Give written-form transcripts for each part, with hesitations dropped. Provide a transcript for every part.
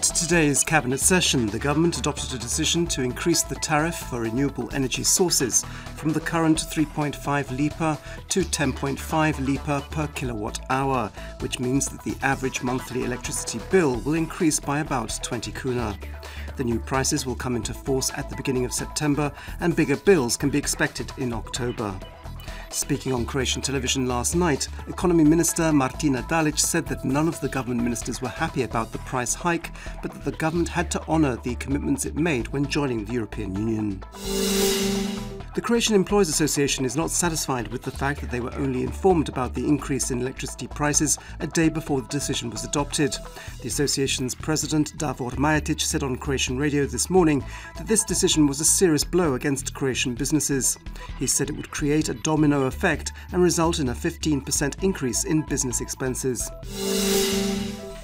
At today's Cabinet session, the government adopted a decision to increase the tariff for renewable energy sources from the current 3.5 lipa to 10.5 lipa per kilowatt hour, which means that the average monthly electricity bill will increase by about 20 kuna. The new prices will come into force at the beginning of September, and bigger bills can be expected in October. Speaking on Croatian television last night, Economy Minister Martina Dalic said that none of the government ministers were happy about the price hike, but that the government had to honour the commitments it made when joining the European Union. The Croatian Employers Association is not satisfied with the fact that they were only informed about the increase in electricity prices a day before the decision was adopted. The association's president, Davor Majetic, said on Croatian radio this morning that this decision was a serious blow against Croatian businesses. He said it would create a domino effect and result in a 15% increase in business expenses.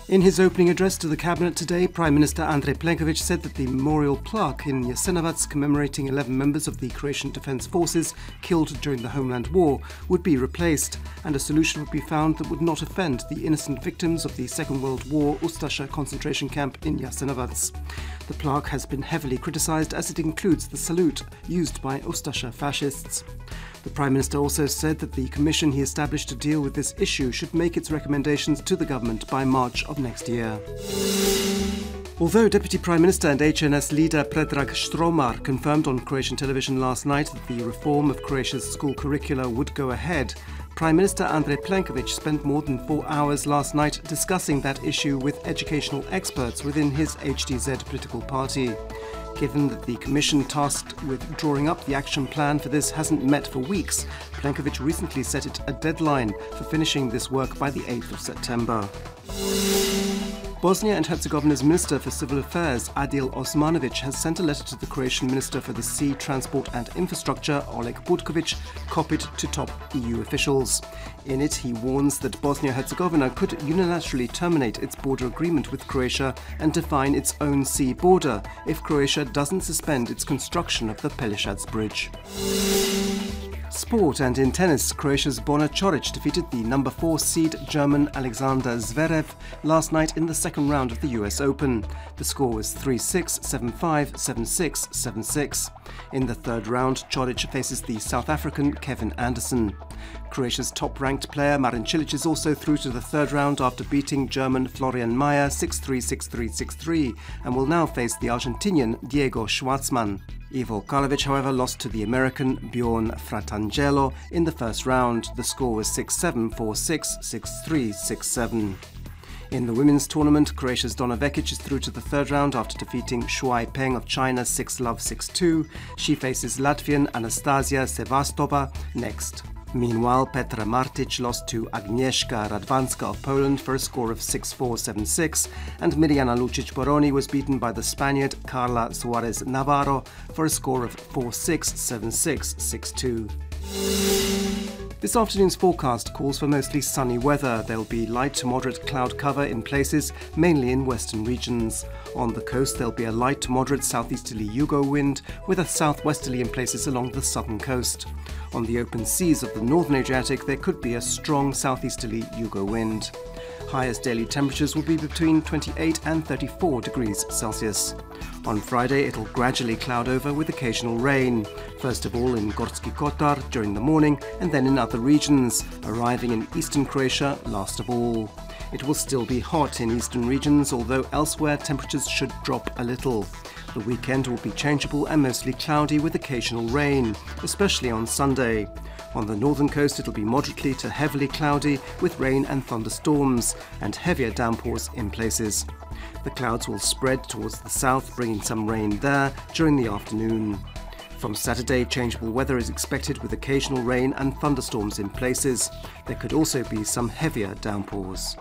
In his opening address to the Cabinet today, Prime Minister Andrej Plenković said that the memorial plaque in Jasenovac commemorating 11 members of the Croatian Defence Forces killed during the Homeland War would be replaced, and a solution would be found that would not offend the innocent victims of the Second World War Ustasha concentration camp in Jasenovac. The plaque has been heavily criticised as it includes the salute used by Ustasha fascists. The Prime Minister also said that the commission he established to deal with this issue should make its recommendations to the government by March of next year. Although Deputy Prime Minister and HNS leader Predrag Štromar confirmed on Croatian television last night that the reform of Croatia's school curricula would go ahead, Prime Minister Andrej Plenković spent more than 4 hours last night discussing that issue with educational experts within his HDZ political party. Given that the commission tasked with drawing up the action plan for this hasn't met for weeks, Plenković recently set it a deadline for finishing this work by the 8th of September. Bosnia and Herzegovina's Minister for Civil Affairs, Adil Osmanović, has sent a letter to the Croatian Minister for the Sea, Transport and Infrastructure, Oleg Butković, copied to top EU officials. In it, he warns that Bosnia-Herzegovina could unilaterally terminate its border agreement with Croatia and define its own sea border if Croatia doesn't suspend its construction of the Pelješac Bridge. Sport, and in tennis, Croatia's Bona Čorić defeated the number 4 seed German Alexander Zverev last night in the second round of the US Open. The score was 3-6, 7-5, 7-6, 7-6. In the third round, Čorić faces the South African Kevin Anderson. Croatia's top-ranked player Marin Cilic is also through to the third round after beating German Florian Mayer 6-3, 6-3, 6-3 and will now face the Argentinian Diego Schwartzman. Ivo Karlovic, however, lost to the American Bjorn Fratangelo in the first round. The score was 6-7, 4-6, 6-3, 6-7. In the women's tournament, Croatia's Donna Vekic is through to the third round after defeating Shuai Peng of China 6-love, 6-2. She faces Latvian Anastasia Sevastova next. Meanwhile, Petra Martic lost to Agnieszka Radwanska of Poland for a score of 6-4, 7-6, and Mirjana Lucic-Boroni was beaten by the Spaniard Carla Suarez Navarro for a score of 4-6, 7-6, 6-2. This afternoon's forecast calls for mostly sunny weather. There will be light to moderate cloud cover in places, mainly in western regions. On the coast there will be a light to moderate southeasterly Yugo wind, with a southwesterly in places along the southern coast. On the open seas of the northern Adriatic there could be a strong southeasterly Yugo wind. Highest daily temperatures will be between 28 and 34 degrees Celsius. On Friday it'll gradually cloud over with occasional rain, first of all in Gorski Kotar during the morning and then in other regions, arriving in eastern Croatia last of all. It will still be hot in eastern regions, although elsewhere temperatures should drop a little. The weekend will be changeable and mostly cloudy with occasional rain, especially on Sunday. On the northern coast it'll be moderately to heavily cloudy with rain and thunderstorms, and heavier downpours in places. The clouds will spread towards the south, bringing some rain there during the afternoon. From Saturday, changeable weather is expected with occasional rain and thunderstorms in places. There could also be some heavier downpours.